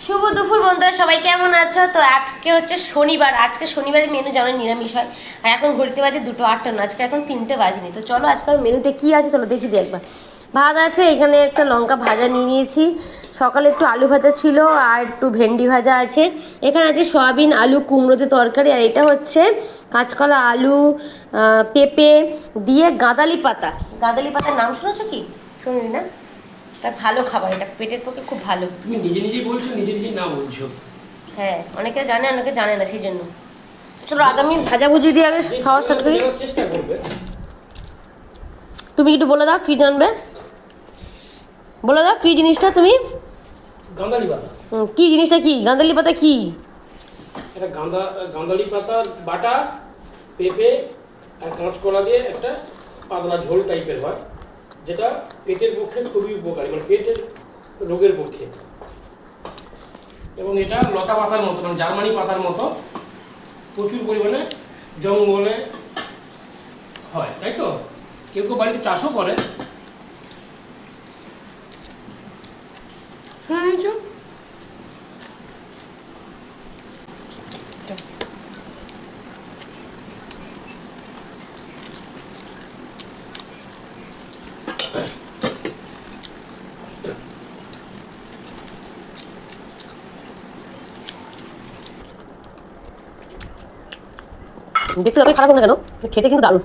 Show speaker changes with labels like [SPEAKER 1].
[SPEAKER 1] শুভ দুপুর বন্ধুরা, সবাই কেমন আছো? তো আজকে হচ্ছে শনিবার, আজকে শনিবারের মেনু যেন নিরামিষ হয়। আর এখন ঘুরতে বাজে 2:58, আজকে এখন 3টে বাজেনি। তো চলো আজকাল মেনুতে কি আছে চলো দেখি দিই একবার। ভাত আছে, এখানে একটা লঙ্কা ভাজা নিয়ে নিয়েছি, সকালে একটু আলু ভাজা ছিল আর একটু ভেন্ডি ভাজা আছে। এখানে আছে সয়াবিন আলু কুমড়োতে তরকারি, আর এটা হচ্ছে কাঁচকলা আলু পেঁপে দিয়ে গাঁদালি পাতা। গাঁদালি পাতার নাম শুনেছো কি? শুনিনি না? তা ভালো খাবার, এটা পেটের পক্ষে খুব ভালো।
[SPEAKER 2] তুমি নিজে নিজেই বলছো, নিজে নিজে না বলছো।
[SPEAKER 1] হ্যাঁ, অনেকে জানে অনেকে জানে না, সেই জন্য। চলো আজ আমি ভাজাভুজি দিয়ে আগে খাওয়ার স্টার্ট করি।
[SPEAKER 2] চেষ্টা করবে।
[SPEAKER 1] তুমি একটু বলে দাও কি জানবে, বলে দাও কি জিনিসটা তুমি।
[SPEAKER 2] গাঁদালি পাতা।
[SPEAKER 1] কি জিনিসটা কি? গাঁদালি পাতা কি?
[SPEAKER 2] এটা গাঁদালি পাতার বাটা, পেঁপে আর কাঁচকলা দিয়ে একটা পাতলা ঝোল টাইপের হয়, যেটা পেটের পক্ষে খুবই উপকারী, মানে পেটের রোগের পক্ষে। এবং এটা লতা পাতার মতো, মানে জার্মানি পাতার মতো প্রচুর পরিমাণে জঙ্গলে হয়, তাই তো? কেউ কেউ বাড়িতে চাষও করে।
[SPEAKER 1] শুনেছো? দেখতে যতই খারাপ না কেন, খেতে কিন্তু দারুণ।